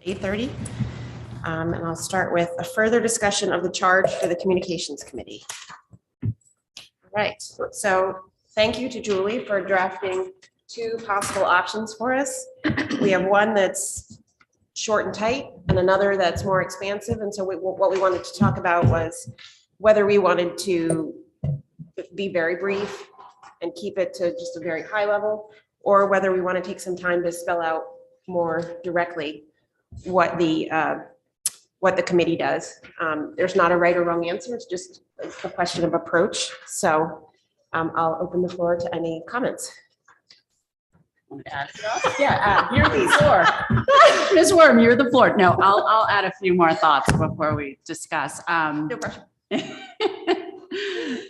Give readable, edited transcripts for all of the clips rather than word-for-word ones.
8:30. And I'll start with a further discussion of the charge for the Communications Committee. All right, so thank you to Julie for drafting two possible options for us. We have one that's short and tight and another that's more expansive. And so what we wanted to talk about was whether we wanted to be very brief and keep it to just a very high level, or whether we want to take some time to spell out more directly what the committee does. There's not a right or wrong answer. It's just a question of approach. So I'll open the floor to any comments. Yeah, you're the floor. Ms. Worm, you're the floor. No, I'll add a few more thoughts before we discuss. No pressure.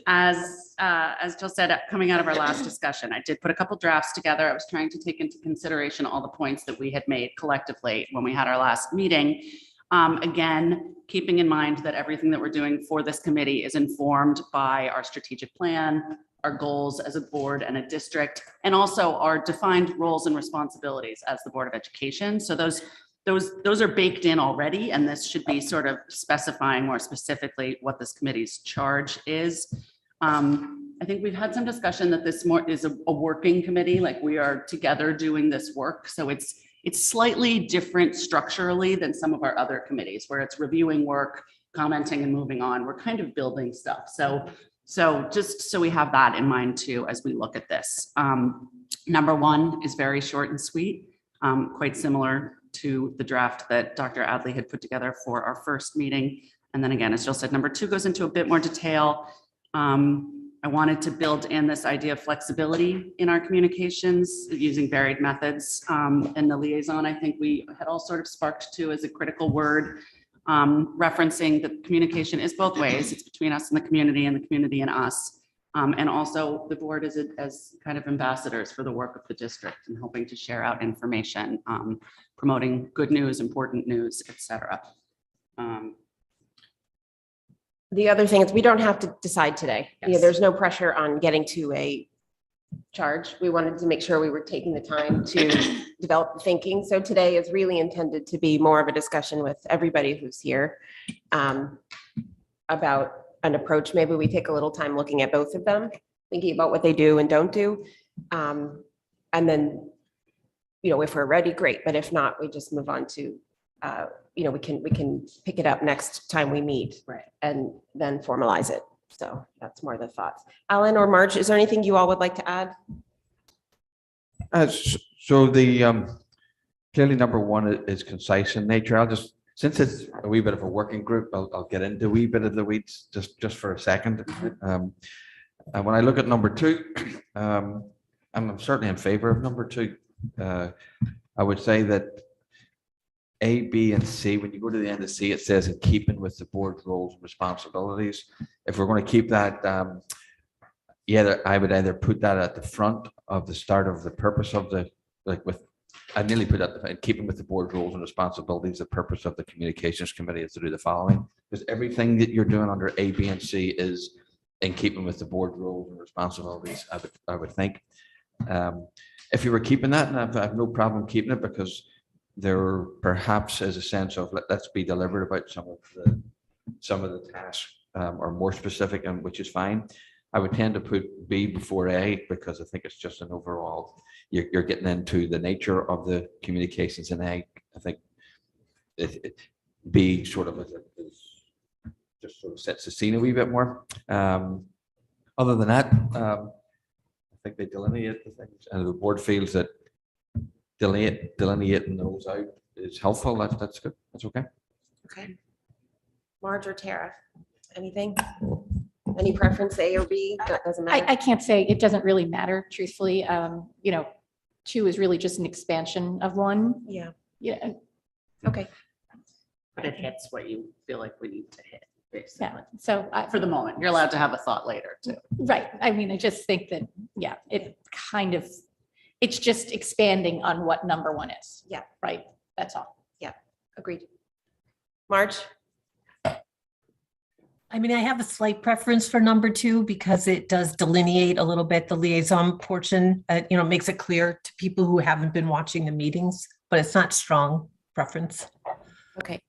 As Jill said, coming out of our last discussion, I did put a couple drafts together. I was trying to take into consideration all the points that we had made collectively when we had our last meeting. Again, keeping in mind that everything that we're doing for this committee is informed by our strategic plan, our goals as a board and a district, and also our defined roles and responsibilities as the Board of Education. So those are baked in already, and this should be sort of specifying more specifically what this committee's charge is. I think we've had some discussion that this more is a working committee, like we are together doing this work. So it's slightly different structurally than some of our other committees where it's reviewing work, commenting and moving on. We're kind of building stuff. So just so we have that in mind too, as we look at this. Number one is very short and sweet, quite similar to the draft that Dr. Adley had put together for our first meeting. And then again, as Jill said, number two goes into a bit more detail. I wanted to build in this idea of flexibility in our communications using varied methods. And the liaison, I think we had all sort of sparked to as a critical word, referencing that communication is both ways. It's between us and the community and us. And also the board is as kind of ambassadors for the work of the district and helping to share out information, promoting good news, important news, et cetera. The other thing is we don't have to decide today. Yes. Yeah, there's no pressure on getting to a charge. We wanted to make sure we were taking the time to develop the thinking. So today is really intended to be more of a discussion with everybody who's here about an approach. Maybe we take a little time looking at both of them, thinking about what they do and don't do. And then, if we're ready, great. But if not, we just move on to we can pick it up next time we meet, Right. And then formalize it. So that's more the thoughts. Alan or Marge, is there anything you all would like to add? So the clearly number one is concise in nature. I'll just, since it's a wee bit of a working group, I'll get into a wee bit of the weeds just for a second. And when I look at number two, I'm certainly in favor of number two. I would say that A, B, and C, when you go to the end of C, it says in keeping with the board's roles and responsibilities. If we're going to keep that, I would either put that at the front of the start of the purpose of the, I nearly put that in keeping with the board's roles and responsibilities. The purpose of the communications committee is to do the following, because everything that you're doing under A, B, and C is in keeping with the board roles and responsibilities, I would think. If you were keeping that, and I have no problem keeping it, because there perhaps is a sense of let's be deliberate about some of the tasks or more specific, and which is fine. I would tend to put B before A because I think it's just an overall, you're getting into the nature of the communications in A. I think B sort of just sort of sets the scene a wee bit more. Other than that, I think they delineate the things, and the board feels that delineating those out is helpful. That's good. That's okay. Okay. Marge or Tara, anything? Any preference, A or B? That doesn't matter. I can't say, it doesn't really matter, truthfully. Two is really just an expansion of one. Yeah. Yeah. Okay. But it hits what you feel like we need to hit, basically. Yeah. So For the moment, you're allowed to have a thought later too. right. I mean, I just think that, it's just expanding on what number one is. Yeah. Right. That's all. Agreed. Marge? I mean, I have a slight preference for number two because it does delineate a little bit the liaison portion. Makes it clear to people who haven't been watching the meetings, but it's not strong preference. Okay,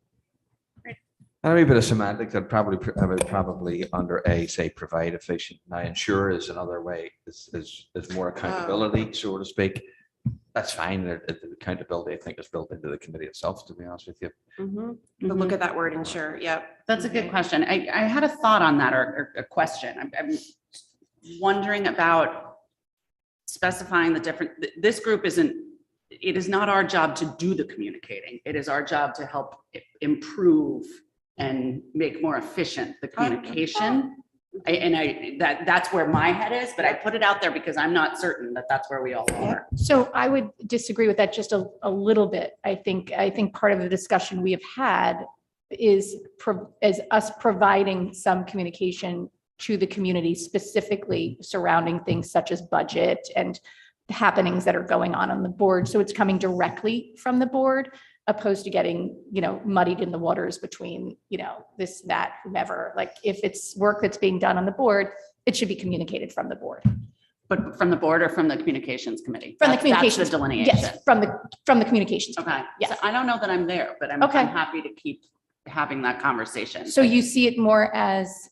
And a wee bit of semantics, I would probably under A, say, provide efficient. Now, ensure is another way, is more accountability, so to speak. That's fine. The accountability, I think, is built into the committee itself, to be honest with you. but look at that word ensure, yep. That's a good question. I had a thought on that or a question. I'm wondering about specifying the different, this group isn't, it is not our job to do the communicating. It is our job to help improve and make more efficient the communication. That's where my head is, but I put it out there because I'm not certain that that's where we all are. So I would disagree with that just a little bit. I think part of the discussion we have had is us providing some communication to the community, specifically surrounding things such as budget and the happenings that are going on the board. So it's coming directly from the board, opposed to getting, muddied in the waters between, this, that, whomever. Like if it's work that's being done on the board, it should be communicated from the board. But from the board or from the communications committee? From the That's communications. the delineation. Yes, from the communications. Okay. Yes. So I don't know that I'm there, but I'm Okay. happy to keep having that conversation. So you see it more as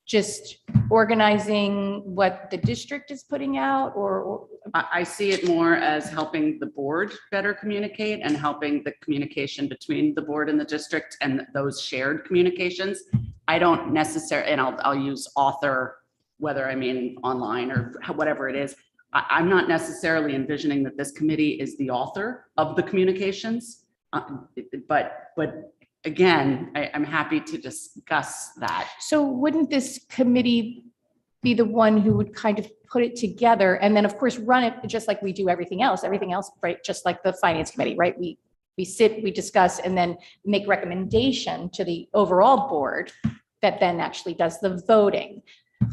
just organizing what the district is putting out, or I see it more as helping the board better communicate and helping the communication between the board and the district and those shared communications. I don't necessarily, and I'll use author, whether I mean online or whatever it is. I'm not necessarily envisioning that this committee is the author of the communications. But again, I'm happy to discuss that. so wouldn't this committee be the one who would kind of put it together and then of course run it just like we do everything else, right? Just like the finance committee, right? We sit, we discuss, and then make recommendation to the overall board that then actually does the voting.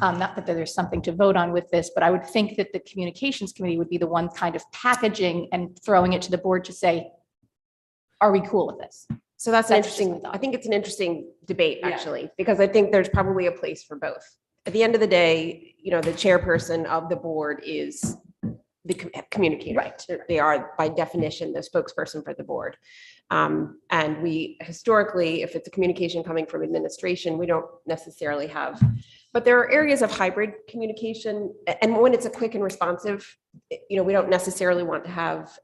Not that there's something to vote on with this, but I would think that the communications committee would be the one kind of packaging and throwing it to the board to say, are we cool with this? So that's That's just my interesting. thought. I think it's an interesting debate, Yeah. actually, because I think there's probably a place for both. At the end of the day, the chairperson of the board is the communicator. Right. They are by definition the spokesperson for the board. And we historically, if it's a communication coming from administration, we don't necessarily have, but there are areas of hybrid communication. And when it's a quick and responsive, we don't necessarily want to have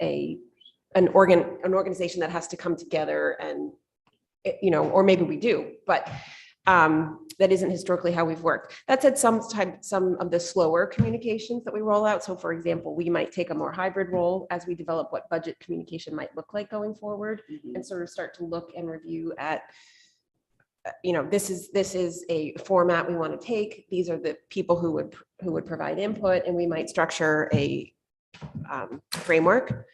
an organization that has to come together and, or maybe we do, but that isn't historically how we've worked. That said, some of the slower communications that we roll out. So for example, we might take a more hybrid role as we develop what budget communication might look like going forward and sort of start to look and review at, this is a format we want to take. These are the people who would provide input, and we might structure a framework.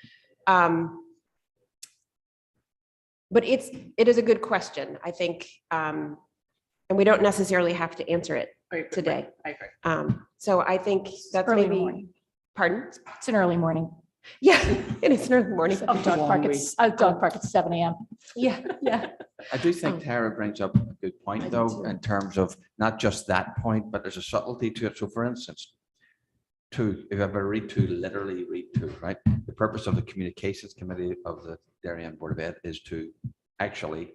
But it is a good question, I think, and we don't necessarily have to answer it today. I agree. So I think that's Early maybe, morning. pardon? It's an early morning. Yeah, it is an early morning. Dog park at 7 a.m. Yeah, yeah. I do think Tara brings up a good I point, do though, too. in terms of not just that point, but there's a subtlety to it. So for instance, if you ever literally read to, right? The purpose of the communications committee of the Darien Board of Ed is to actually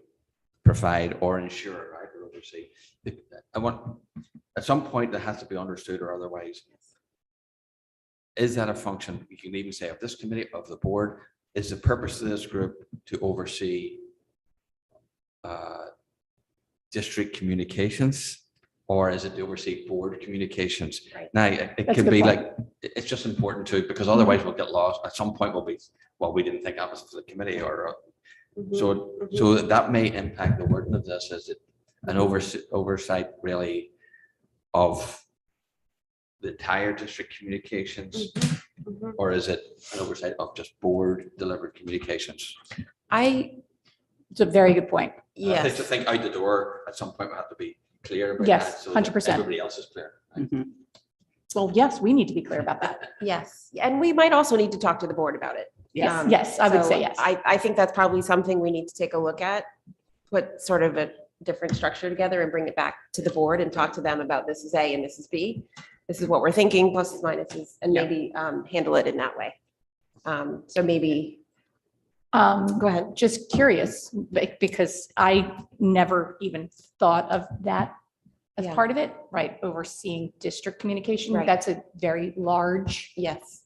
provide or ensure, right, or oversee. At some point that has to be understood, or otherwise, is that a function? You can even say of this committee, of the board, is the purpose of this group to oversee district communications, or is it to oversee board communications? Right. Now, it That's a can good be point. like, it's just important to, because otherwise we'll get lost. At some point we'll be, well, we didn't think that was for the committee, or so that may impact the wording of this. Is it an oversight really of the entire district communications, or is it an oversight of just board delivered communications? It's a very good point. I think to Yes, think out the door at some point we have to be clear about Yes, that, so that 100%. everybody else is clear. Mhm. Well, yes, we need to be clear about that. yes. And we might also need to talk to the board about it. Yes. Yes, I would So say yes. I think that's probably something we need to take a look at, put sort of a different structure together and bring it back to the board and talk to them about this is A and this is B. This is what we're thinking, pluses, minuses, and Yeah. maybe handle it in that way. So maybe Go ahead. Just curious, because I never even thought of that as Yeah. part of it, right? Overseeing district communication. Right. That's a very large Yes,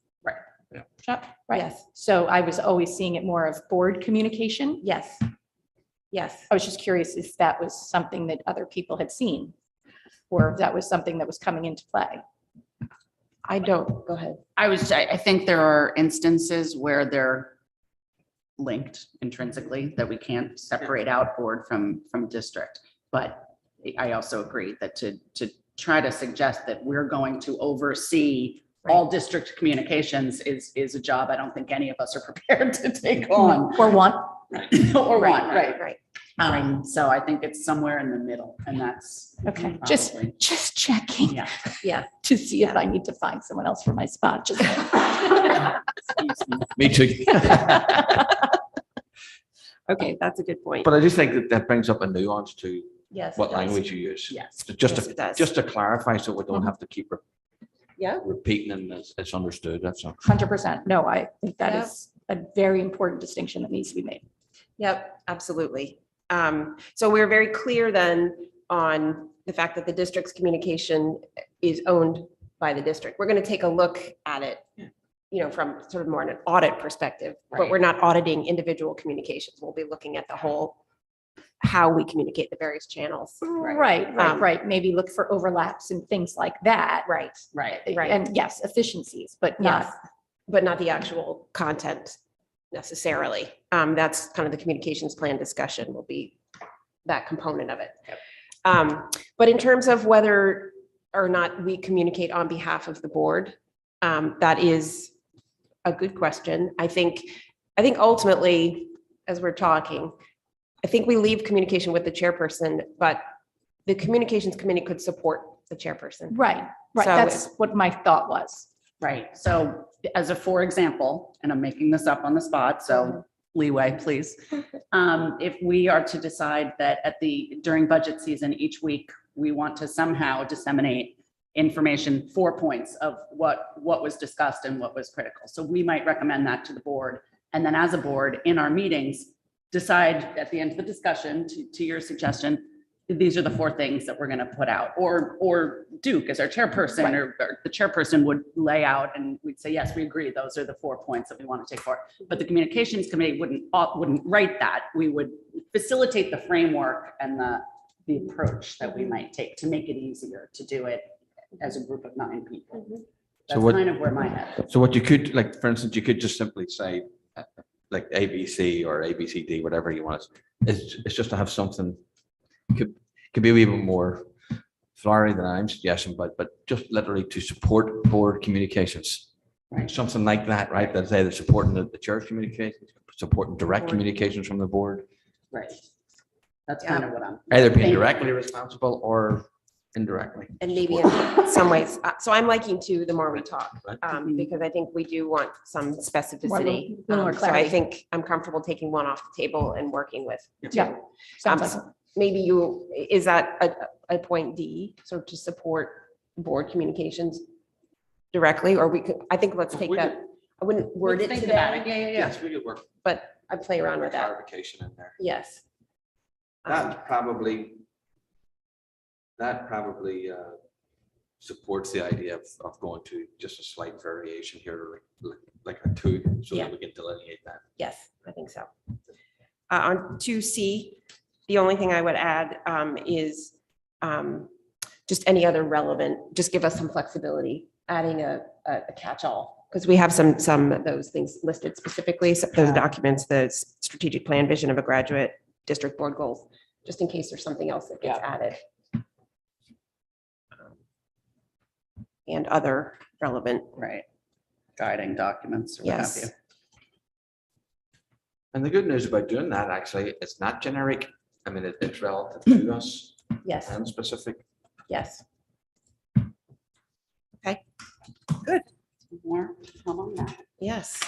shop, right? yes, So I was always seeing it more of board communication. yes, yes. I was just curious if that was something that other people had seen, or if that was something that was coming into play. I don't, go ahead. I think there are instances where they're linked intrinsically, that we can't separate out board from district. But I also agree that to try to suggest that we're going to oversee all district communications is a job I don't think any of us are prepared to take on. Or one. Or one, right. Right. So I think it's somewhere in the middle, and that's. Okay, probably- just checking Yeah. Yeah. to see if I need to find someone else for my spot. Just Me too. Okay, that's a good point. But I do think that that brings up a nuance to Yes. what it does. language you use. Yes. So Yes, it does. just to clarify, so we don't have to keep Yeah. repeating and it's understood, that's all. 100%. No, I think that Yeah. is a very important distinction that needs to be made. Yep, absolutely. So we're very clear then on the fact that the district's communication is owned by the district. We're going to take a look at it, from sort of more an audit perspective, but Right. we're not auditing individual communications. We'll be looking at the whole, how we communicate the various channels. Right, Um, right. Maybe look for overlaps and things like that. Right, Right. Right. And yes, efficiencies, but not, yes, but not the actual content necessarily. That's kind of the communications plan discussion will be that component of it. But in terms of whether or not we communicate on behalf of the board, that is a good question. I think ultimately, as we're talking, I think we leave communication with the chairperson, but the communications committee could support the chairperson. right. So That's what my thought was. Right. So as a for example, and I'm making this up on the spot, so leeway, please. If we are to decide that during budget season, each week, we want to somehow disseminate information, 4 points of what was discussed and what was critical. So we might recommend that to the board. And then as a board in our meetings, decide at the end of the discussion, to your suggestion, these are the 4 things that we're going to put out, or Duke as our chairperson or the chairperson would lay out and we'd say, yes, we agree. Those are the 4 points that we want to take forward. But the communications committee wouldn't write that. We would facilitate the framework and the approach that we might take to make it easier to do it as a group of 9 people. That's what- kind of where my head is. So what you could, like, for instance, you could just simply say, like ABC or ABCD, whatever you want. It's just to have something, could be a wee bit more flowery than I'm suggesting, but just literally to support board communications. Right. Something like that, right? That's either supporting the church communications, supporting direct Board. communications from the board, Right. That's kind of what I'm. either being thinking. directly responsible or indirectly. And maybe in some ways, so I'm liking to the more we talk, Right. because I think we do want some specificity. little more So I clarity. think I'm comfortable taking one off the table and working with. Yeah. two. Sounds Um, like, Maybe is that a point D, so to support board communications directly, or we could, I think let's take We that. I wouldn't word Let's it think about it. today, Yeah. Yes, we could work. but I'd play around with that. Clarification in there. Yes. That probably supports the idea of going to just a slight variation here, like a 2, so Yeah. that we can delineate that. Yes, I think so. On 2C, the only thing I would add is just any other relevant, just give us some flexibility, adding a catch-all, because we have some of those things listed specifically, so those documents, the strategic plan, vision of a graduate, district board goals, just in case there's something else that gets added. And other relevant, Right. Guiding documents or what have yes. you. And the good news about doing that, actually, it's not generic. I mean, it's relative to us Yes, and specific. yes. More, come on now. Yes.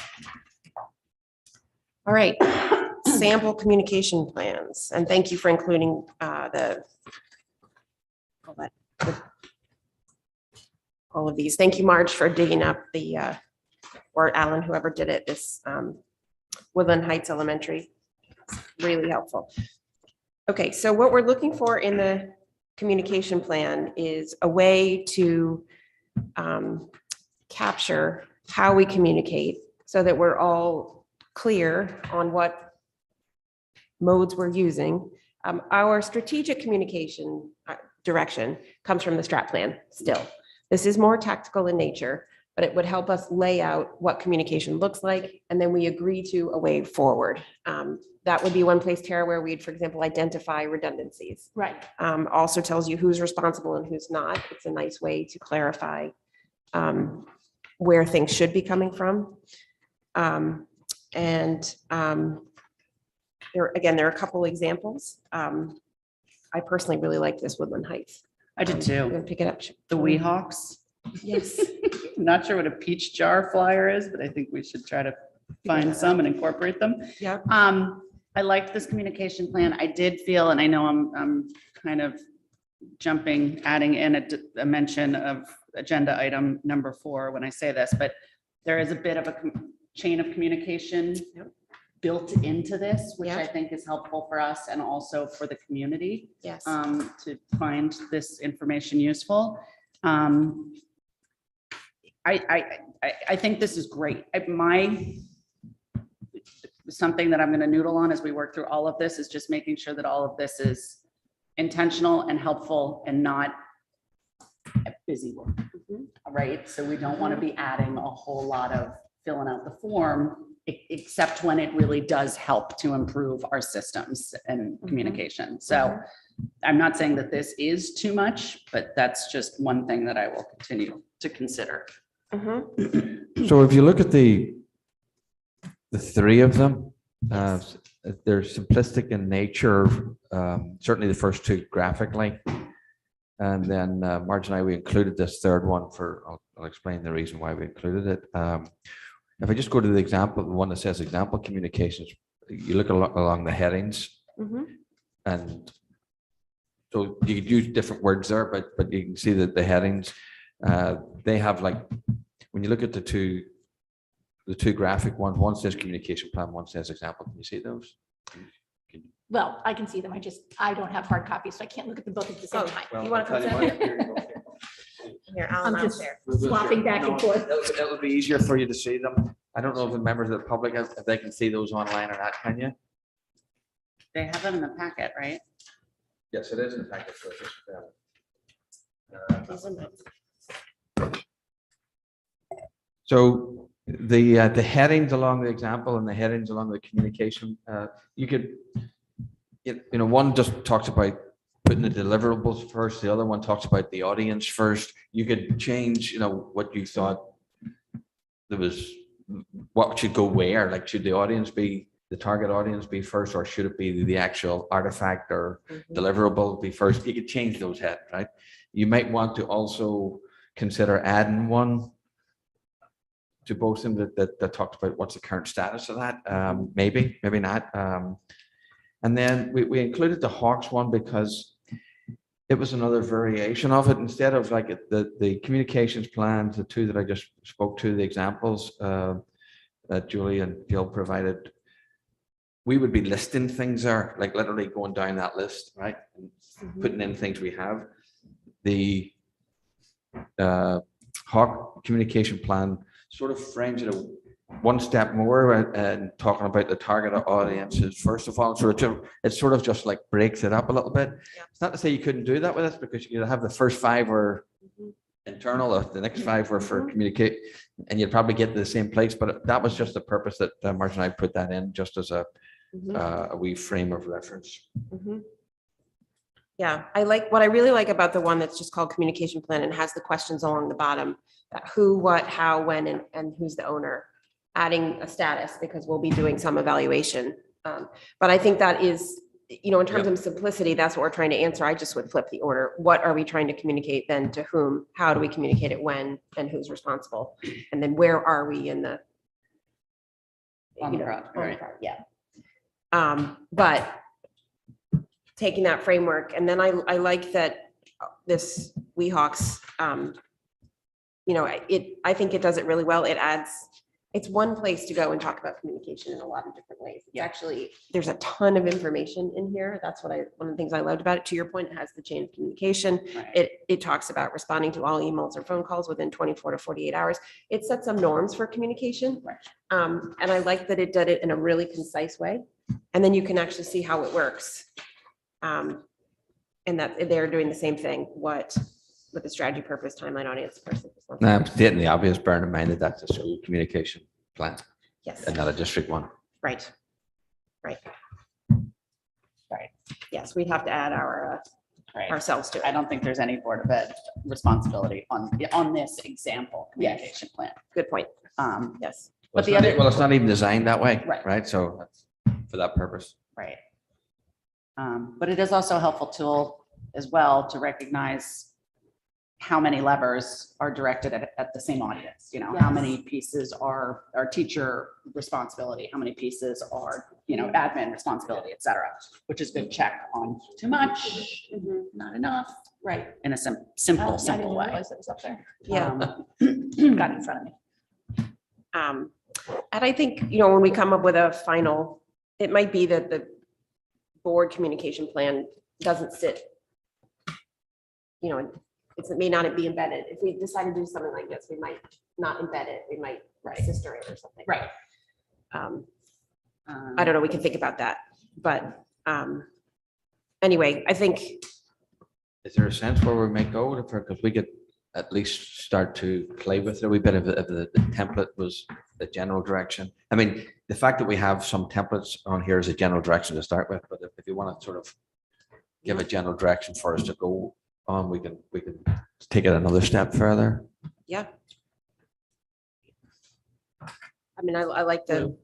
All right, sample communication plans, and thank you for including all of these. Thank you, Marge, for digging up or Alan, whoever did it, this Woodland Heights Elementary. Really helpful. Okay, so what we're looking for in the communication plan is a way to capture how we communicate so that we're all clear on what modes we're using. Our strategic communication direction comes from the strat plan still. This is more tactical in nature, but it would help us lay out what communication looks like, and then we agree to a way forward. That would be one place, Tara, where we'd, for example, identify redundancies. Right. Also tells you who's responsible and who's not. It's a nice way to clarify where things should be coming from. There are a couple examples. I personally really like this Woodland Heights. I did I'm too. gonna pick it up. The Weehawks. Yes. Not sure what a peach jar flyer is, but I think we should try to find some and incorporate them. Yeah. I liked this communication plan. I did feel, and I know I'm kind of adding in a mention of agenda item number 4 when I say this, but there is a bit of a chain of communication Yep. built into this, which I Yep. think is helpful for us and also for the community Yes. to find this information useful. I think this is great. Something that I'm going to noodle on as we work through all of this is just making sure that all of this is intentional and helpful and not busy work, right? So we don't want to be adding a whole lot of filling out the form, except when it really does help to improve our systems and communication. So I'm not saying that this is too much, but that's just one thing that I will continue to consider. So if you look at the 3 of them, they're simplistic in nature, certainly the first 2 graphically. And then Marge and we included this 3rd one I'll explain the reason why we included it. If I just go to the example, the one that says example communications, you look along the headings, and so you could use different words there, but you can see that the headings, they have, like, when you look at the two graphic ones, one says communication plan, one says example. Can you see those? Well, I can see them. I don't have hard copies, so I can't look at them both at the same Oh, time. you want to come sit? Here, I'm Alan, just there. swapping back and forth. It'll be easier for you to see them. I don't know if the members of the public, if they can see those online or not, can you? They have them in the packet, right? Yes, it is in the packet. So the headings along the example and the headings along the communication, you could, one just talks about putting the deliverables first. The other one talks about the audience first. You could change, what you thought there was, what should go where, like should the audience be, the target audience be first, or should it be the actual artifact or deliverable be first? You could change those heads, right? You might want to also consider adding one to both of them that talks about what's the current status of that. Maybe not. And then we included the Hawks one because it was another variation of it. Instead of like the communications plans, the 2 that I just spoke to, the examples that Julie and Gil provided, we would be listing things there, like literally going down that list, right? And putting in things we have. The Hawk communication plan sort of frames it one step more and talking about the target audiences first of all. So it sort of just like breaks it up a little bit. Yeah. It's not to say you couldn't do that with us, because you'd have the first 5 were internal, or the next 5 were for communicate, and you'd probably get to the same place. But that was just the purpose that Marge and I put that in, just as a wee frame of reference. Yeah, what I really like about the one that's just called communication plan and has the questions along the bottom, who, what, how, when, and who's the owner, adding a status because we'll be doing some evaluation. But I think that is, in terms of simplicity, that's what we're trying to answer. I just would flip the order. What are we trying to communicate then to whom? How do we communicate it when, and who's responsible? And then where are we in the On the project, right. Yeah. But taking that framework, and then I like that this Weehawks, I think it does it really well. It adds it's one place to go and talk about communication in a lot of different ways. It's Yeah. actually, there's a ton of information in here. That's one of the things I loved about it. To your point, it has the chain of communication. Right. It talks about responding to all emails or phone calls within 24 to 48 hours. It sets some norms for communication. Right. And I like that it did it in a really concise way. And then you can actually see how it works. And that they're doing the same thing, with the strategy, purpose, timeline, audience, person. Now, I'm stating the obvious, bear in mind that that's a school communication plan Yes, and not a district one. right. Right. Right. Yes, we'd have to add Right. ourselves to I it. don't think there's any Board of Ed responsibility on this example communication plan. Good point. But Yes. Well, the it's not other- well, it's not even designed that way, Right. right? So that's for that purpose. Right. But it is also a helpful tool as well to recognize how many levers are directed at the same audience, how Yes. many pieces are teacher responsibility, how many pieces are, admin responsibility, et cetera, which is good check on too much, not enough, Right. in a I simple didn't way. realize it was up there. Yeah. Got it in front of me. And I think, when we come up with a final, it might be that the board communication plan doesn't sit, it may not be embedded. If we decide to do something like this, we might not embed it. We might sister it or something. Right. I don't know. We can think about that. But anyway, I think, Is there a sense where we may go with it? Because we could at least start to play with it a wee bit if the template was the general direction. I mean, the fact that we have some templates on here is a general direction to start with, but if you want to sort of give a general direction for us to go on, we can take it another step further. yeah. I mean, I like the,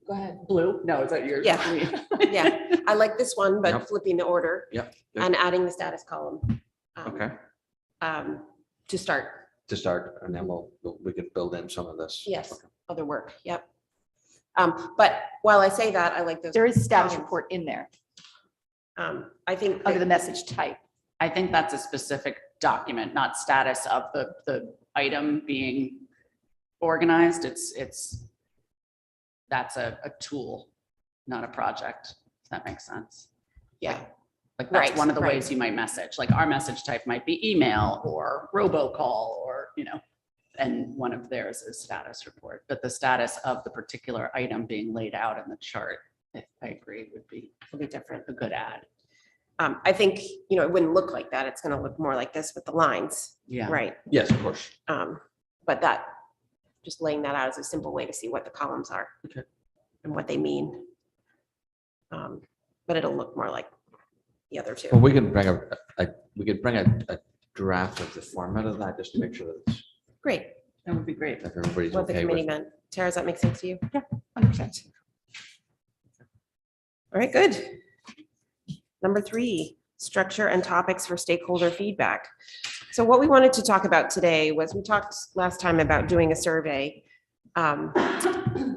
go ahead. Blue? No, is that yours? Yeah. Yeah, I like this one, but Yep. flipping the order Yep. good. and adding the status column. Okay, To start, to start, and then we can build in some of this. yes, Okay. other work, yep. But while I say that, I like those. There is a status columns. report in there I think. under the that- message type. I think that's a specific document, not status of the item being organized. That's a tool, not a project. Does that make sense? Yeah, Like that's Right, one of the right. ways you might message, like our message type might be email or robocall or, and one of theirs is status report, but the status of the particular item being laid out in the chart, I agree would be it'll be different. a good add. I think, it wouldn't look like that. It's gonna look more like this with the lines, Yeah. right? Yes, of course. But just laying that out is a simple way to see what the columns are. Okay. And what they mean. But it'll look more like the other two. Well, we can bring a draft of the format of that, just to make sure that it's- Great. That would be great. if everybody's What the okay committee with. meant. Tara, does that make sense to you? 100%. All right, good. Number 3, structure and topics for stakeholder feedback. So what we wanted to talk about today was, we talked last time about doing a survey.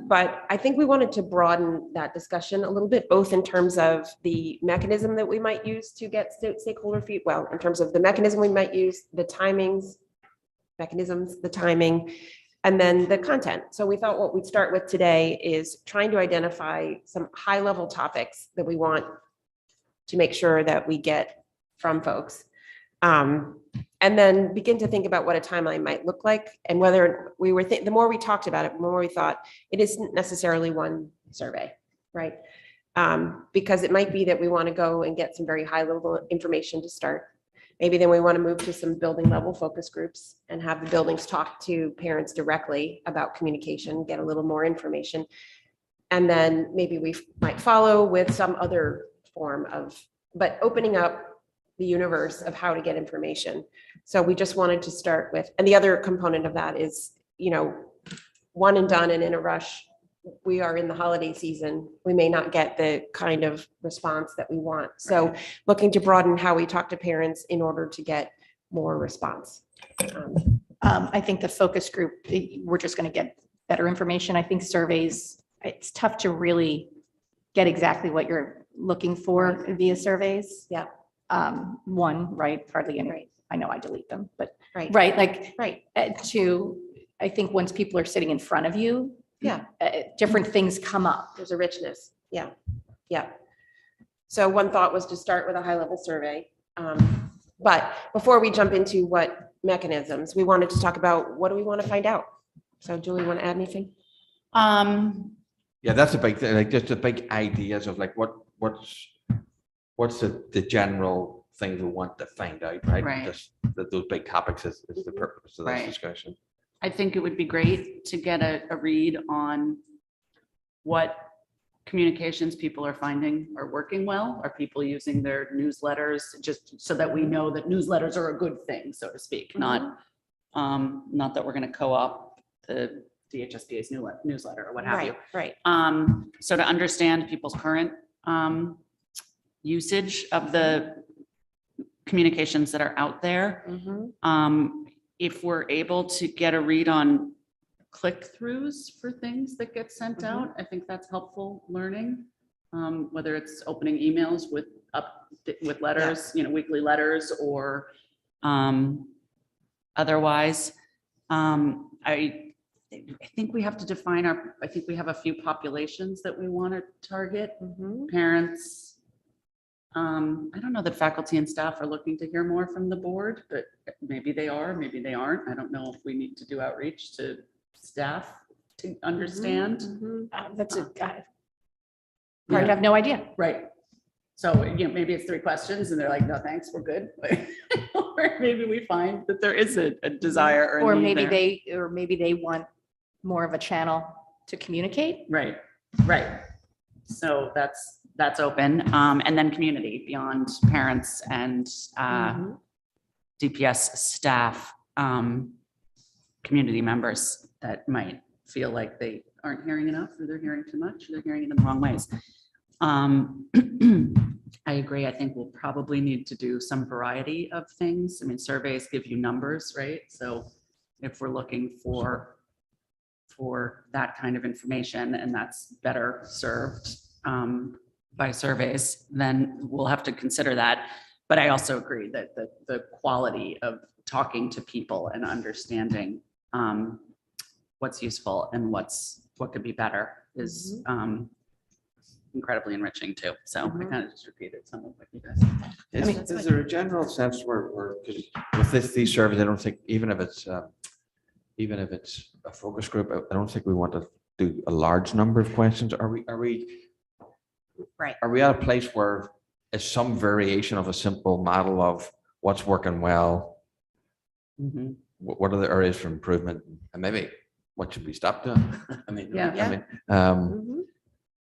But I think we wanted to broaden that discussion a little bit, both in terms of the mechanism that we might use to get stakeholder feedback. Well, in terms of the mechanism we might use, the timings, mechanisms, the timing, and then the content. So we thought what we'd start with today is trying to identify some high-level topics that we want to make sure that we get from folks. And then begin to think about what a timeline might look like, and whether we were, the more we talked about it, the more we thought it isn't necessarily one survey, right? Because it might be that we want to go and get some very high-level information to start. Maybe then we want to move to some building level focus groups and have the buildings talk to parents directly about communication, get a little more information. And then maybe we might follow with some other form of, but opening up the universe of how to get information. So we just wanted to start with, and the other component of that is, one and done and in a rush. We are in the holiday season. We may not get the kind of response that we want. So looking to broaden how we talk to parents in order to get more response. I think the focus group, we're just going to get better information. I think surveys, it's tough to really get exactly what you're looking for via surveys. Yeah. One, right, hardly any, I know I delete them, but, Right. right, like, Right. 2, I think once people are sitting in front of you. Yeah. Different things come up. There's a richness. Yeah, yeah. So one thought was to start with a high-level survey. But before we jump into what mechanisms, we wanted to talk about what do we want to find out? So Julie, want to add anything? Yeah, that's a big thing, like just the big ideas of like what's the general things we want to find out, right? Right. Just that those big topics is the purpose of this Right. discussion. I think it would be great to get a read on what communications people are finding are working well. Are people using their newsletters, just so that we know that newsletters are a good thing, so to speak, not that we're going to co-op the DHSBA's newsletter or what have you. Right. So to understand people's current usage of the communications that are out there. Mhm. If we're able to get a read on click-throughs for things that get sent Mhm. out, I think that's helpful learning. Whether it's opening emails with letters, weekly letters or otherwise. I think we have to define I think we have a few populations that we want to target. Mhm. Parents. I don't know that faculty and staff are looking to hear more from the board, but maybe they are, maybe they aren't. I don't know if we need to do outreach to staff to understand. Mhm. That's a, I Yeah. have no idea. Right. So, maybe it's 3 questions and they're like, no, thanks, we're good. Or maybe we find that there is a desire or a Or need maybe there. they want more of a channel to communicate. Right, right. So that's open. And then community beyond parents and Mhm. DPS staff, community members that might feel like they aren't hearing enough, or they're hearing too much, or they're hearing it in the wrong ways. I agree. I think we'll probably need to do some variety of things. I mean, surveys give you numbers, right? So if we're looking for that kind of information, and that's better served by surveys, then we'll have to consider that. But I also agree that the quality of talking to people and understanding what's useful and what could be better is incredibly enriching too. So I kind of just repeated some of what you guys said. Is there a general sense where, because with these surveys, I don't think, even if it's a focus group, I don't think we want to do a large number of questions. Are we Right. Are we at a place where it's some variation of a simple model of what's working well? Mhm. What are the areas for improvement, and maybe what should we stop doing? I mean, Yeah. Mhm.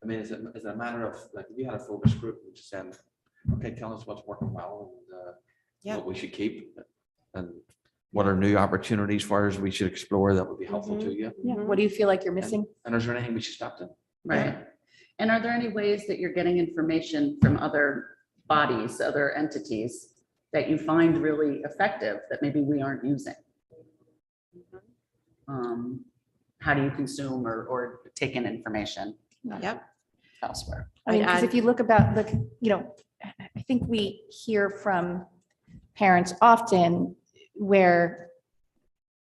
is it a matter of, like, if you had a focus group which said, okay, tell us what's working well and Yeah. what we should keep, and what are new opportunities for us we should explore that would be helpful to you? Yeah. What do you feel like you're missing? And is there anything we should stop doing? Right. And are there any ways that you're getting information from other bodies, other entities that you find really effective that maybe we aren't using? How do you consume or take in information Yep. elsewhere? I mean, because I'd if you look about, like, I think we hear from parents often where,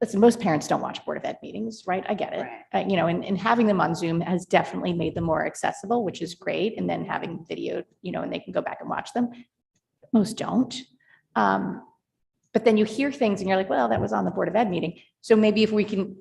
listen, most parents don't watch Board of Ed meetings, right? I get it. And having them on Zoom has definitely made them more accessible, which is great. And then having video, and they can go back and watch them. Most don't. But then you hear things and you're like, well, that was on the Board of Ed meeting. So maybe if we can,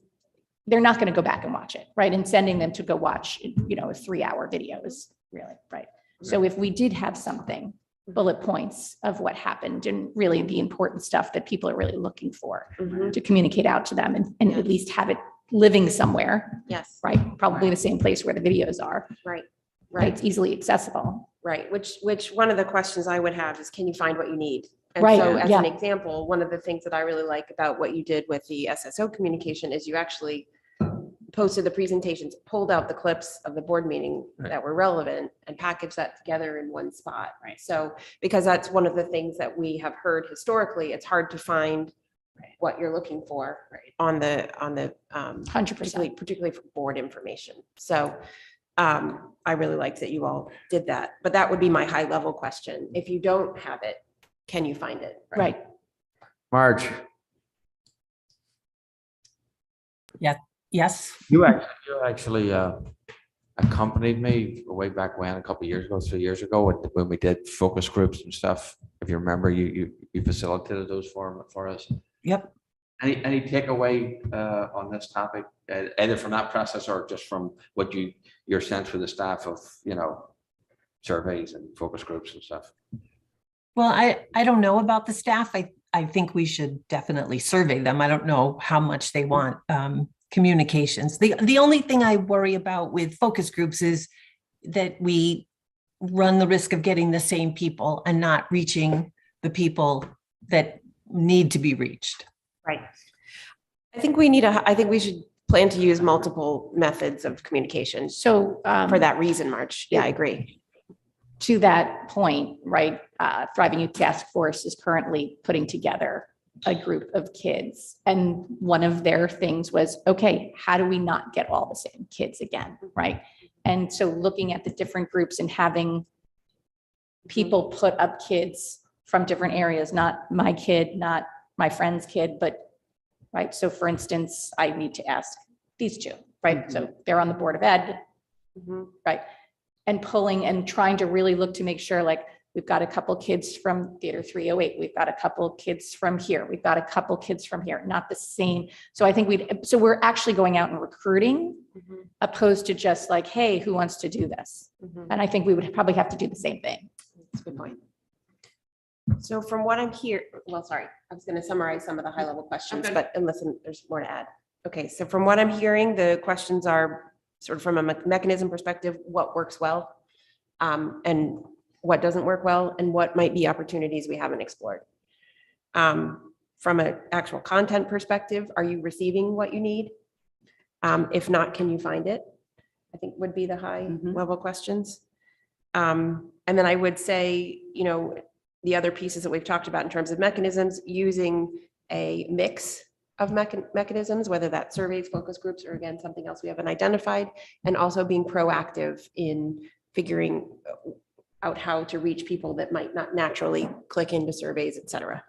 they're not going to go back and watch it, right? And sending them to go watch, a 3-hour video is really, right? So if we did have something, bullet points of what happened and really the important stuff that people are really looking for Mhm. to communicate out to them and at least have it living somewhere, Yes. right? Probably the same place where the videos are. Right. Right. Right. It's easily accessible. Right. Which one of the questions I would have is, can you find what you need? And Right, so as yeah. an example, one of the things that I really like about what you did with the SSO communication is you actually posted the presentations, pulled out the clips of the board meeting Right. that were relevant and packaged that together in one spot. Right. So, because that's one of the things that we have heard historically, it's hard to find what you're looking for on the 100%. particularly for board information. So I really liked that you all did that, but that would be my high level question. If you don't have it, can you find it? Right. Marge? Yes. You actually accompanied me way back when, a couple of years ago, 3 years ago, when we did focus groups and stuff. If you remember, you facilitated those for us. Yep. Any takeaway on this topic, either from that process or just from what your sense for the staff of, surveys and focus groups and stuff? Well, I don't know about the staff. I think we should definitely survey them. I don't know how much they want communications. The only thing I worry about with focus groups is that we run the risk of getting the same people and not reaching the people that need to be reached. Right. I think we should plan to use multiple methods of communication So. for that reason, March. Yeah, I agree. To that point, right, Thriving Youth Task Force is currently putting together a group of kids. And one of their things was, okay, how do we not get all the same kids again, right? And so looking at the different groups and having people put up kids from different areas, not my kid, not my friend's kid, but, right? So for instance, I need to ask these two, right? So they're on the Board of Ed, Mhm. right? And pulling and trying to really look to make sure, like, we've got a couple kids from Theater 308, we've got a couple kids from here, we've got a couple kids from here, not the same. So I think so we're actually going out and recruiting Mhm. opposed to just like, hey, who wants to do this? Mhm. And I think we would probably have to do the same thing. That's a good point. So from what I'm sorry, I was going to summarize some of the high level questions, Okay. but unless there's more to add. Okay, so from what I'm hearing, the questions are sort of from a mechanism perspective, what works well, and what doesn't work well, and what might be opportunities we haven't explored. From an actual content perspective, are you receiving what you need? If not, can you find it? I think would be the high level questions. And then I would say, the other pieces that we've talked about in terms of mechanisms, using a mix of mechanisms, whether that's surveys, focus groups, or again, something else we haven't identified, and also being proactive in figuring out how to reach people that might not naturally click into surveys, et cetera.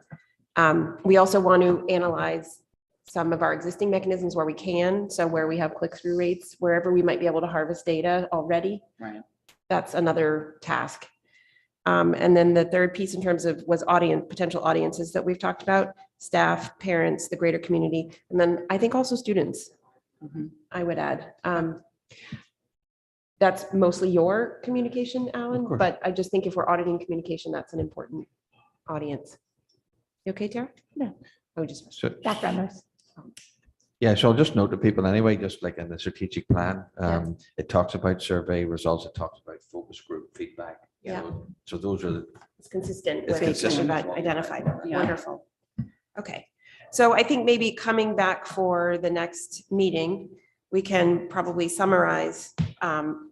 We also want to analyze some of our existing mechanisms where we can. So where we have click-through rates, wherever we might be able to harvest data already. Right. That's another task. And then the third piece in terms of potential audiences that we've talked about, staff, parents, the greater community, and then I think also students, Mhm. I would add. That's mostly your communication, Alan, course. but I just think if we're auditing communication, that's an important audience. You okay, Tara? Yeah. Oh, just. So, Background noise. yeah, so I'll just note to people anyway, just like in the strategic plan, Yeah. it talks about survey results, it talks about focus group feedback. Yeah. So those are It's consistent It's with what consistent we've with what we've identified. Yeah. Wonderful. Okay, so I think maybe coming back for the next meeting, we can probably summarize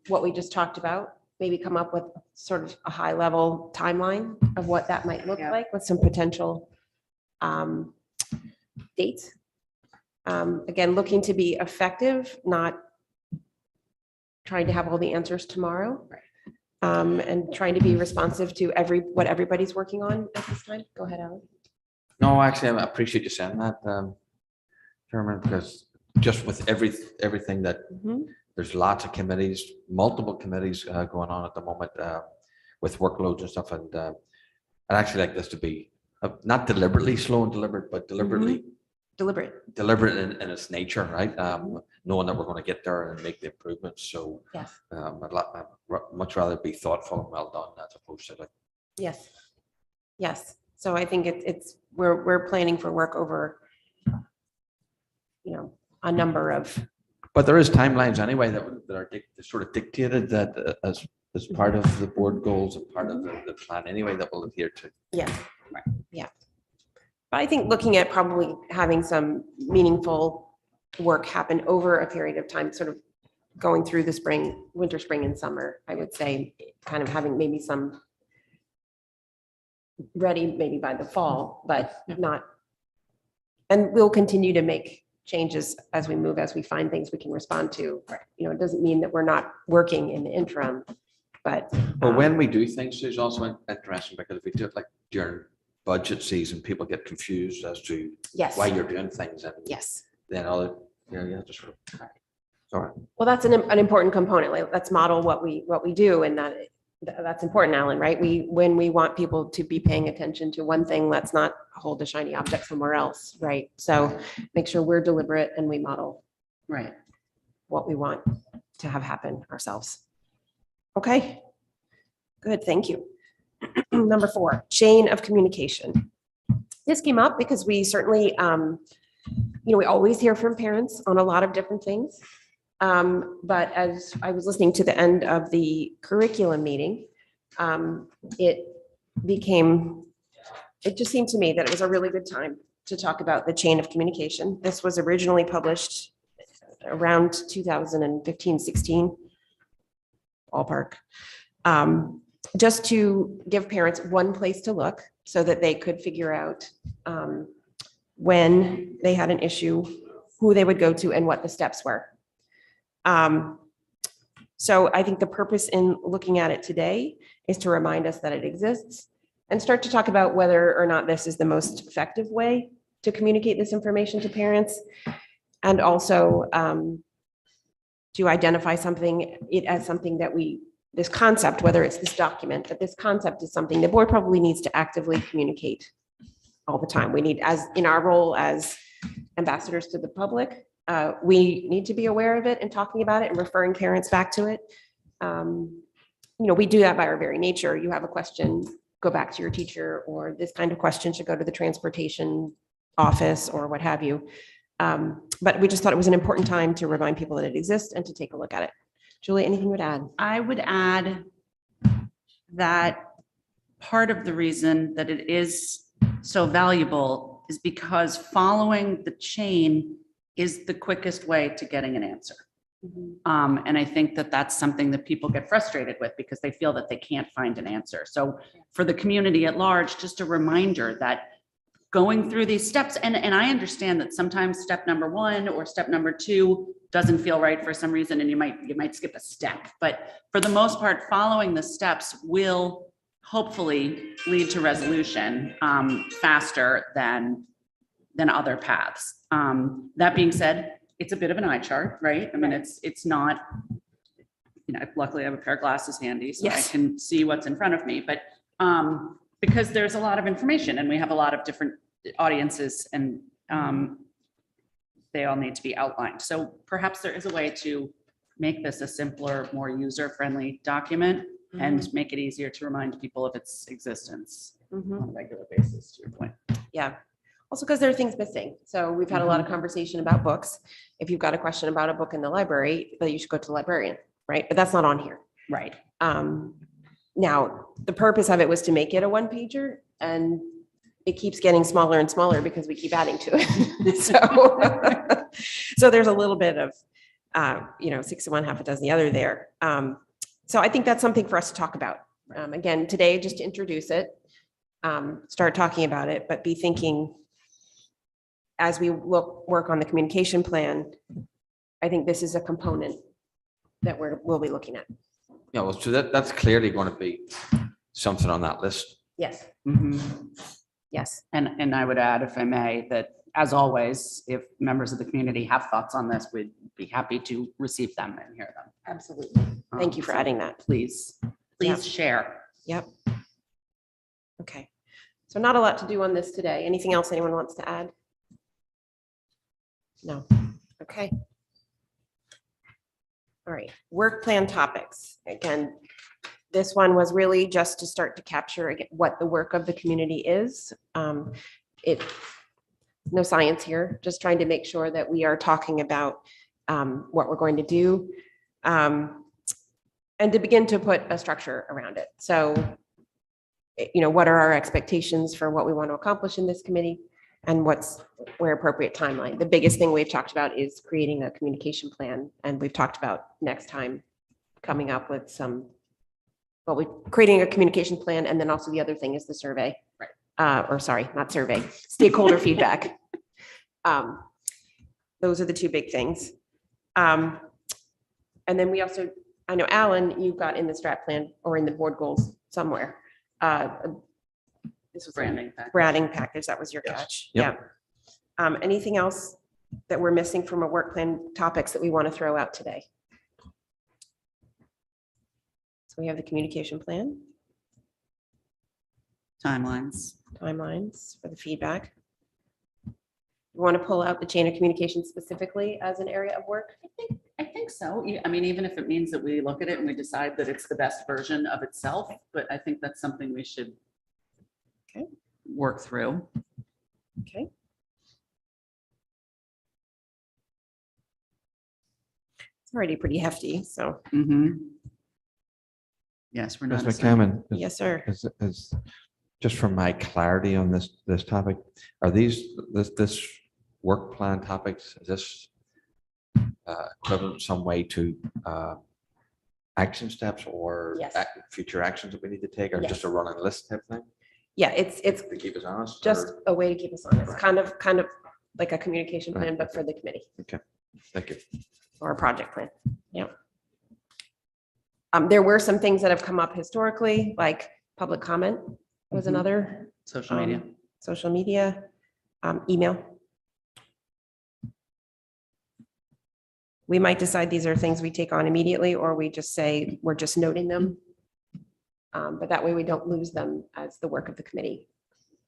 what we just talked about, maybe come up with sort of a high level timeline of what that might look Yeah. like with some potential dates. Again, looking to be effective, not trying to have all the answers tomorrow. And trying to be responsive to what everybody's working on at this time. Go ahead, Alan. No, actually, I appreciate you saying that, Chairman, because just with everything that, there's lots of committees, multiple committees going on at the moment with workloads and stuff. And I'd actually like this to be not deliberately slow and deliberate, but deliberately Deliberate. in its nature, right? Knowing that we're going to get there and make the improvements. So Yes. I'd much rather be thoughtful and well done as opposed to like. Yes. Yes. So I think we're planning for work over, a number of. But there is timelines anyway that are sort of dictated that as part of the board goals and part of the plan anyway that we'll adhere to. Yes. Right. Yeah. But I think looking at probably having some meaningful work happen over a period of time, sort of going through the winter, spring, and summer, I would say, kind of having maybe some ready maybe by the fall, but not. And we'll continue to make changes as we move, as we find things we can respond to. It doesn't mean that we're not working in the interim, but. But when we do things, there's also interesting because if we do it like during budget season, people get confused as to Yes. why you're doing things. And Yes. then Yeah, just. Sorry. Well, that's an important component. Like, let's model what we do, and that's important, Alan, right? When we want people to be paying attention to one thing, let's not hold a shiny object somewhere else, right? So make sure we're deliberate and we model Right. what we want to have happen ourselves. Okay. Good, thank you. Number 4, chain of communication. This came up because we certainly, we always hear from parents on a lot of different things. But as I was listening to the end of the curriculum meeting, it just seemed to me that it was a really good time to talk about the chain of communication. This was originally published around 2015, 16, ballpark. Just to give parents one place to look so that they could figure out when they had an issue, who they would go to and what the steps were. So I think the purpose in looking at it today is to remind us that it exists and start to talk about whether or not this is the most effective way to communicate this information to parents. And also to identify it as something that this concept, whether it's this document, that this concept is something the board probably needs to actively communicate all the time. We need, as in our role as ambassadors to the public, we need to be aware of it and talking about it and referring parents back to it. We do that by our very nature. You have a question, go back to your teacher, or this kind of question should go to the transportation office or what have you. But we just thought it was an important time to remind people that it exists and to take a look at it. Julie, anything you would add? I would add that part of the reason that it is so valuable is because following the chain is the quickest way to getting an answer. And I think that that's something that people get frustrated with because they feel that they can't find an answer. So for the community at large, just a reminder that going through these steps, and I understand that sometimes step number 1 or step number 2 doesn't feel right for some reason, and you might skip a step. But for the most part, following the steps will hopefully lead to resolution faster than other paths. That being said, it's a bit of an eye chart, right? I mean, it's not, luckily I have a pair of glasses handy, so Yes. I can see what's in front of me, but because there's a lot of information and we have a lot of different audiences and they all need to be outlined. So perhaps there is a way to make this a simpler, more user-friendly document and make it easier to remind people of its existence on a regular basis, to your point. Yeah. Also, because there are things missing. So we've had a lot of conversation about books. If you've got a question about a book in the library, then you should go to the librarian, right? But that's not on here. Right. Now, the purpose of it was to make it a 1-pager, and it keeps getting smaller and smaller because we keep adding to it. So there's a little bit of, 6 of one, half a dozen the other there. So I think that's something for us to talk about. Again, today, just to introduce it, start talking about it, but be thinking as we work on the communication plan. I think this is a component that we'll be looking at. Yeah, well, so that's clearly going to be something on that list. Yes. Yes. And I would add, if I may, that as always, if members of the community have thoughts on this, we'd be happy to receive them and hear them. Absolutely. Thank you for So adding that. Please share. Yep. Okay. So not a lot to do on this today. Anything else anyone wants to add? No. Okay. All right. Work plan topics. Again, this one was really just to start to capture again what the work of the community is. No science here, just trying to make sure that we are talking about what we're going to do and to begin to put a structure around it. So, what are our expectations for what we want to accomplish in this committee and where appropriate timeline. The biggest thing we've talked about is creating a communication plan. And we've talked about next time coming up with creating a communication plan. And then also the other thing is the survey. Right. Stakeholder feedback. Those are the two big things. And then we also, I know, Alan, you've got in the strat plan or in the board goals somewhere. This was Branding package. That was your Yes. catch. Yep. Yeah. Anything else that we're missing from our work plan topics that we want to throw out today? So we have the communication plan, Timelines. timelines for the feedback. You want to pull out the chain of communication specifically as an area of work? I think so. I mean, even if it means that we look at it and we decide that it's the best version of itself, but I think that's something we should Okay. work through. Okay. It's already pretty hefty, so Mhm. Yes, we're Ms. not. assigning- McCammon, is- yes, sir. is, just for my clarity on this topic, are this work plan topics, is this equivalent some way to action steps or Yes. future actions that we need to take, or Yes. just a running list type thing Yeah, it's to keep us honest? just or- a way to keep us honest, Right. kind of like a communication plan, Right. but for the committee Thank you. or a project plan. Yeah. There were some things that have come up historically, like public comment was Mhm. another. Social media. Social media, email. We might decide these are things we take on immediately, or we just say, we're just noting them. But that way we don't lose them as the work of the committee.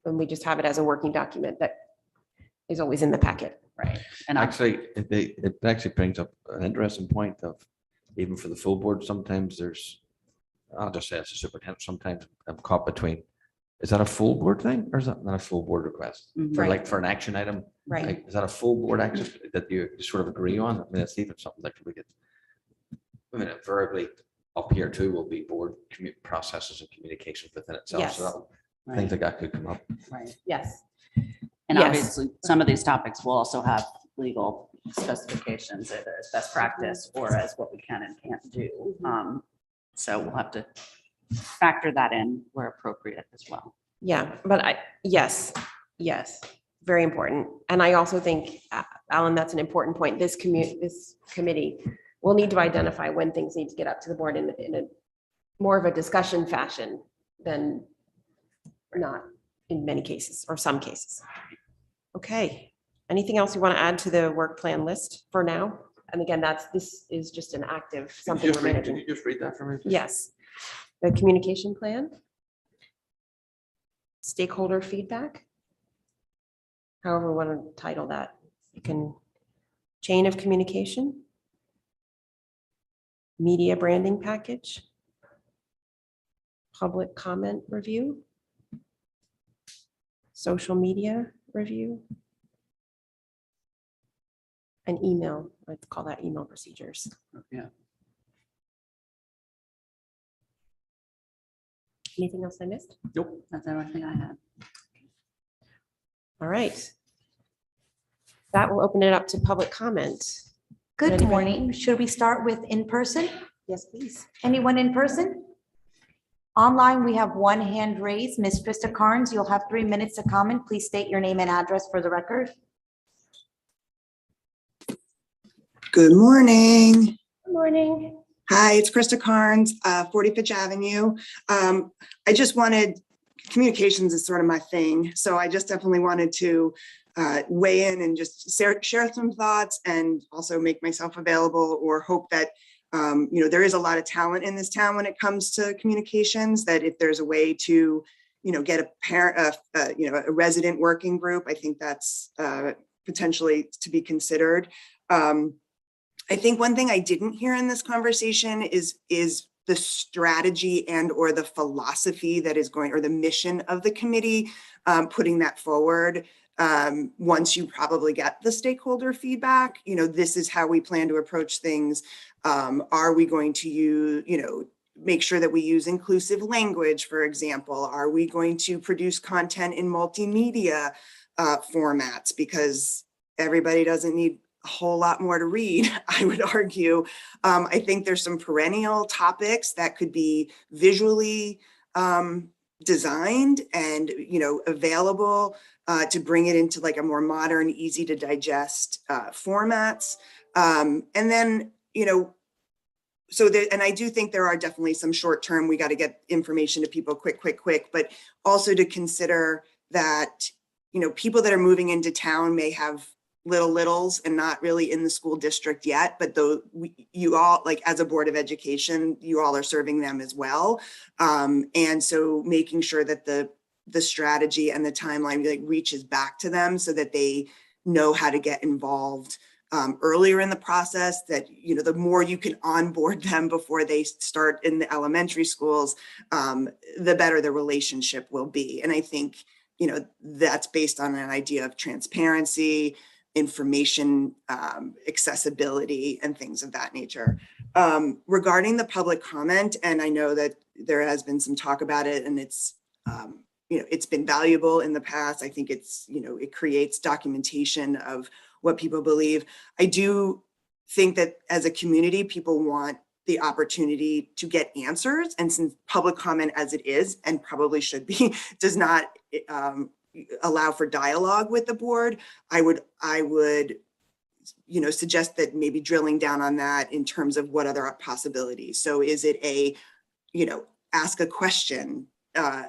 And we just have it as a working document that is always in the packet. Right. And I, Actually, it actually brings up an interesting point of, even for the full board, sometimes there's, I'll just say as a superintendent, sometimes I'm caught between, is that a full board thing or is that not a full board request? Mhm. For Right. like, for an action item, Right. like, is that a full board action that you sort of agree on? I mean, it's even something that we get. I mean, verbally up here too will be board processes and communications within itself. Yes. So that'll- Right, things like that could come up. right. Yes. And Yes. obviously, some of these topics will also have legal specifications, either as best practice or as what we can and can't do. So we'll have to factor that in where appropriate as well. Yeah, but yes, very important. And I also think, Alan, that's an important point. This committee will need to identify when things need to get up to the board in a more of a discussion fashion than not in many cases or some cases. Okay, anything else you want to add to the work plan list for now? And again, this is just an active, something we're Can managing. you just read that for me? please? Yes. The communication plan. Stakeholder feedback. However, we want to title that. You can, chain of communication. Media branding package. Public comment review. Social media review. An email, let's call that email procedures. Yeah. Anything else I missed? Nope. That's everything I had. All right. That will open it up to public comment. Good Anybody? morning. Should we start with in person? Yes, please. Anyone in person? Online, we have one hand raised. Ms. Krista Carnes, you'll have 3 minutes to comment. Please state your name and address for the record. Good morning. Good morning. Hi, it's Krista Carnes, 40 Fitch Avenue. I just wanted, communications is sort of my thing, so I just definitely wanted to weigh in and just share some thoughts and also make myself available, or hope that there is a lot of talent in this town when it comes to communications, that if there's a way to get a parent, a resident working group, I think that's potentially to be considered. I think one thing I didn't hear in this conversation is the strategy and or the philosophy that is going, or the mission of the committee, putting that forward. Once you probably get the stakeholder feedback, this is how we plan to approach things. Are we going to use, make sure that we use inclusive language, for example? Are we going to produce content in multimedia formats? Because everybody doesn't need a whole lot more to read, I would argue. I think there's some perennial topics that could be visually designed and available to bring it into like a more modern, easy to digest formats. And then, and I do think there are definitely some short term, we got to get information to people quick, but also to consider that, people that are moving into town may have littles and not really in the school district yet, but though you all, like as a Board of Education, you all are serving them as well. And so making sure that the strategy and the timeline like reaches back to them so that they know how to get involved earlier in the process, that, you know, the more you can onboard them before they start in the elementary schools, the better the relationship will be. And I think, you know, that's based on an idea of transparency, information, accessibility, and things of that nature. Regarding the public comment, and I know that there has been some talk about it, and it's, you know, it's been valuable in the past. I think it's, you know, it creates documentation of what people believe. I do think that as a community, people want the opportunity to get answers. And since public comment as it is, and probably should be, does not allow for dialogue with the board, I would, you know, suggest that maybe drilling down on that in terms of what other possibilities. So is it a, you know, ask a question,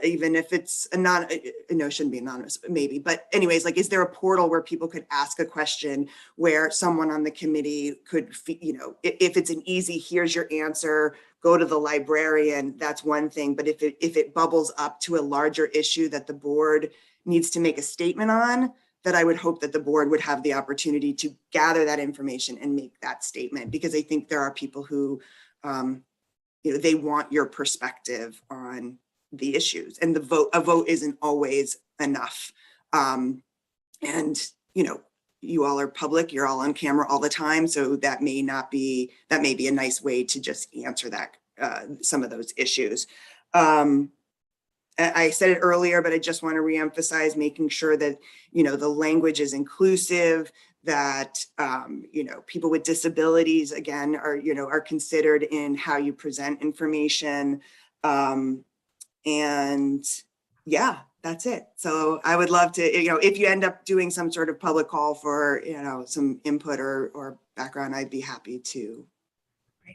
even if it's no, it shouldn't be anonymous, maybe. But anyways, like, is there a portal where people could ask a question where someone on the committee could, you know, if it's an easy, here's your answer, go to the librarian, that's one thing. But if it bubbles up to a larger issue that the board needs to make a statement on, that I would hope that the board would have the opportunity to gather that information and make that statement, because I think there are people who, you know, they want your perspective on the issues, and a vote isn't always enough. And, you know, you all are public, you're all on camera all the time. So that may be a nice way to just answer that, some of those issues. I said it earlier, but I just want to reemphasize making sure that, you know, the language is inclusive, that, you know, people with disabilities, again, are considered in how you present information. And yeah, that's it. So I would love to, you know, if you end up doing some sort of public call for, you know, some input or background, I'd be happy to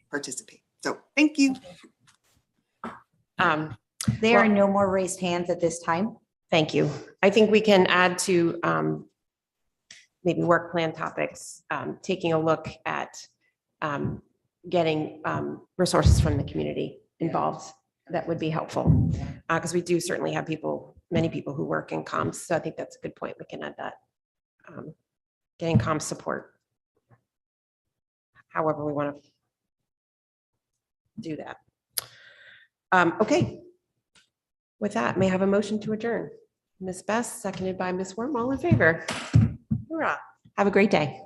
participate. So thank you. There are no more raised hands at this time. Thank you. I think we can add to maybe work plan topics, taking a look at getting resources from the community involved. That would be helpful, because we do certainly have many people who work in comms. So I think that's a good point. We can add that. Getting comms support, however we want to do that. Okay. With that, may I have a motion to adjourn? Ms. Best, seconded by Ms. Worm, all in favor. Hurrah. Have a great day.